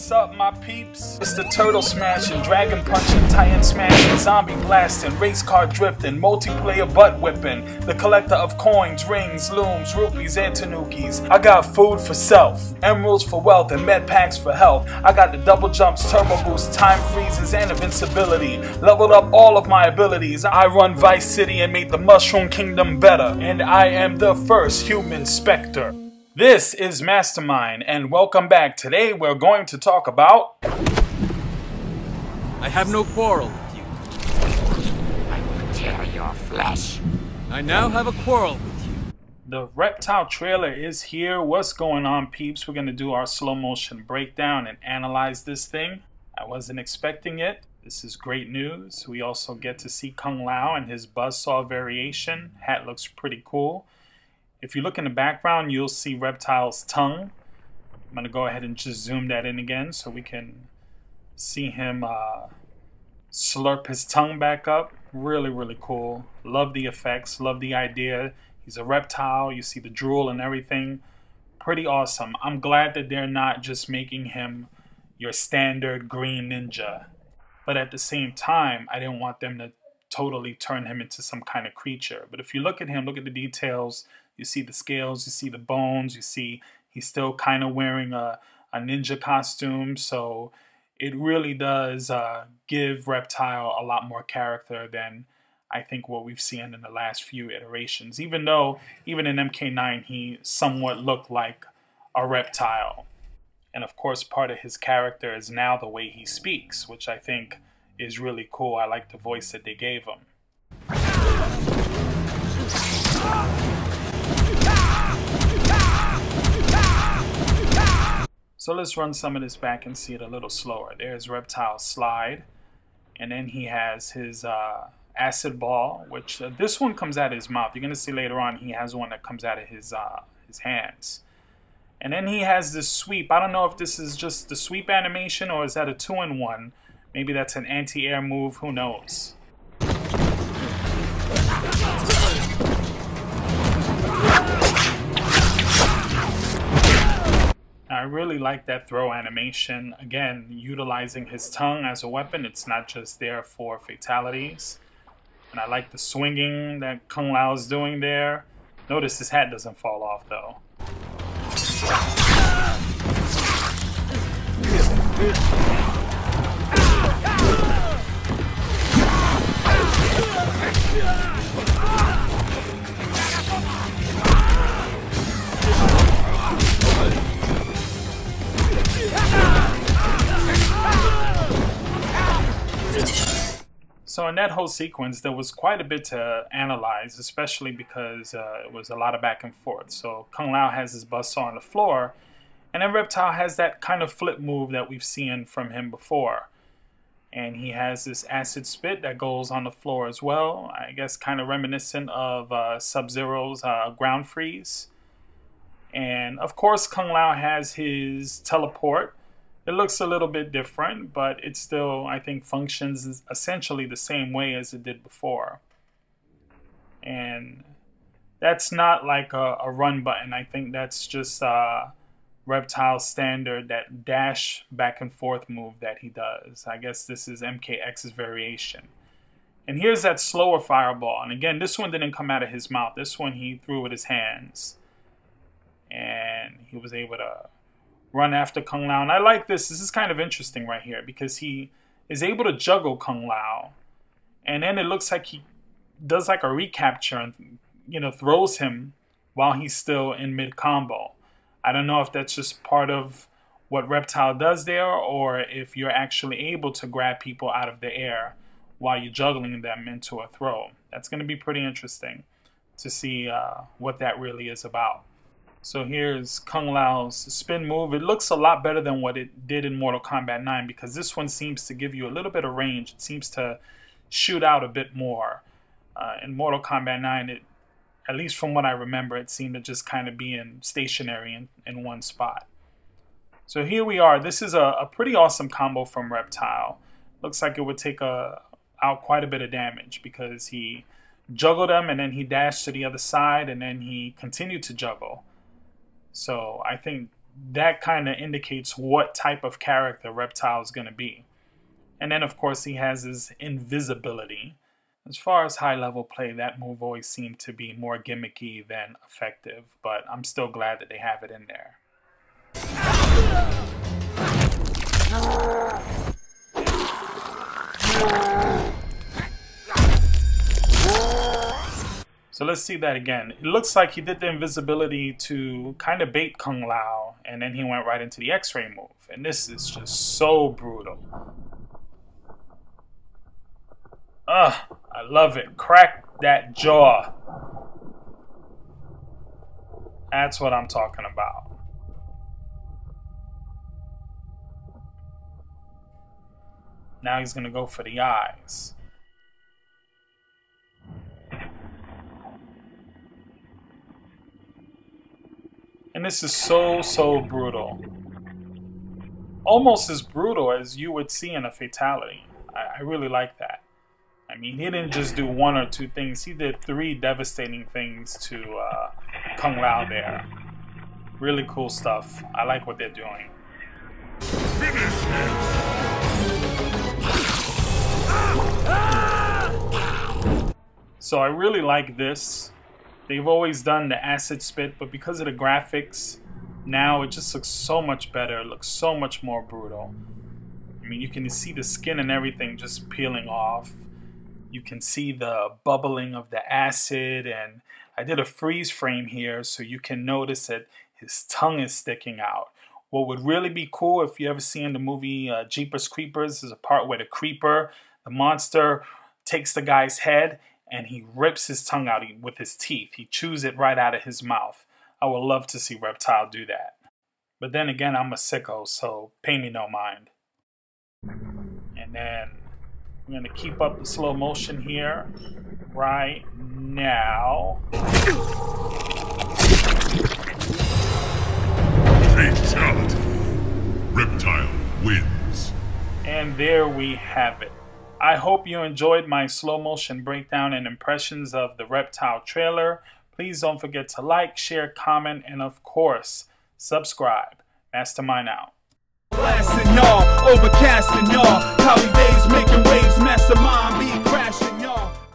What's up, my peeps? It's the turtle smashing, dragon punching, titan smashing, zombie blasting, race car drifting, multiplayer butt whipping, the collector of coins, rings, looms, rupees, and tanukis. I got food for self, emeralds for wealth, and med packs for health. I got the double jumps, turbo boost, time freezes, and invincibility. Leveled up all of my abilities. I run Vice City and made the Mushroom Kingdom better. And I am the first human Spectre. This is Mastermind, and welcome back. Today we're going to talk about... I have no quarrel with you. I will tear your flesh. I now have a quarrel with you. The Reptile trailer is here. What's going on, peeps? We're going to do our slow motion breakdown and analyze this thing. I wasn't expecting it. This is great news. We also get to see Kung Lao and his buzzsaw variation. Hat looks pretty cool. If you look in the background, you'll see Reptile's tongue. I'm going to go ahead and just zoom that in again so we can see him slurp his tongue back up. Really, really cool. Love the effects. Love the idea. He's a reptile. You see the drool and everything. Pretty awesome. I'm glad that they're not just making him your standard green ninja. But at the same time, I didn't want them to totally turn him into some kind of creature. But if you look at him, look at the details. You see the scales, you see the bones, you see he's still kind of wearing a ninja costume. So it really does give Reptile a lot more character than I think what we've seen in the last few iterations. Even though, even in MK9, he somewhat looked like a reptile. And of course, part of his character is now the way he speaks, which I think is really cool. I like the voice that they gave him. So let's run some of this back and see it a little slower. There's Reptile's slide, and then he has his acid ball, which this one comes out of his mouth. You're gonna see later on he has one that comes out of his hands. And then he has this sweep. I don't know if this is just the sweep animation or is that a 2-in-1. Maybe that's an anti-air move, who knows. I really like that throw animation. Again, utilizing his tongue as a weapon. It's not just there for fatalities. And I like the swinging that Kung Lao is doing there. Notice his hat doesn't fall off though. So in that whole sequence, there was quite a bit to analyze, especially because it was a lot of back and forth. So Kung Lao has his buzzsaw on the floor, and then Reptile has that kind of flip move that we've seen from him before. And he has this acid spit that goes on the floor as well. I guess kind of reminiscent of Sub-Zero's ground freeze. And of course, Kung Lao has his teleport. It looks a little bit different, but it still, I think, functions essentially the same way as it did before. And that's not like a run button. I think that's just Reptile's standard, that dash back and forth move that he does. I guess this is MKX's variation. And here's that slower fireball. And again, this one didn't come out of his mouth. This one he threw with his hands. And he was able to run after Kung Lao. And I like this. This is kind of interesting right here because he is able to juggle Kung Lao. And then it looks like he does like a recapture and, you know, throws him while he's still in mid-combo. I don't know if that's just part of what Reptile does there or if you're actually able to grab people out of the air while you're juggling them into a throw. That's going to be pretty interesting to see what that really is about. So here's Kung Lao's spin move. It looks a lot better than what it did in Mortal Kombat 9 because this one seems to give you a little bit of range. It seems to shoot out a bit more. In Mortal Kombat 9, at least from what I remember, it seemed to just kind of be stationary in one spot. So here we are. This is a pretty awesome combo from Reptile. Looks like it would take out quite a bit of damage because he juggled him and then he dashed to the other side and then he continued to juggle. So I think that kind of indicates what type of character Reptile is going to be. And then, of course, he has his invisibility. As far as high-level play, that move always seemed to be more gimmicky than effective, but I'm still glad that they have it in there. So let's see that again. It looks like he did the invisibility to kind of bait Kung Lao, and then he went right into the X-ray move. And this is just so brutal. Ugh, I love it. Crack that jaw. That's what I'm talking about. Now he's gonna go for the eyes. And this is so brutal. Almost as brutal as you would see in a fatality. I really like that. I mean, he didn't just do one or two things. He did 3 devastating things to Kung Lao there. Really cool stuff. I like what they're doing. Finish him! So I really like this. They've always done the acid spit, but because of the graphics, now it just looks so much better. It looks so much more brutal. I mean, you can see the skin and everything just peeling off. You can see the bubbling of the acid, and I did a freeze frame here so you can notice that his tongue is sticking out. What would really be cool, if you ever see in the movie Jeepers Creepers, there's a part where the creeper, the monster, takes the guy's head and he rips his tongue out with his teeth. He chews it right out of his mouth. I would love to see Reptile do that. But then again, I'm a sicko, so pay me no mind. And then I'm going to keep up the slow motion here right now. Fatality. Reptile wins. And there we have it. I hope you enjoyed my slow motion breakdown and impressions of the Reptile trailer. Please don't forget to like, share, comment, and of course, subscribe. Mastermind out. Blasting y'all, overcasting y'all, Cali days making waves, mastermind beat.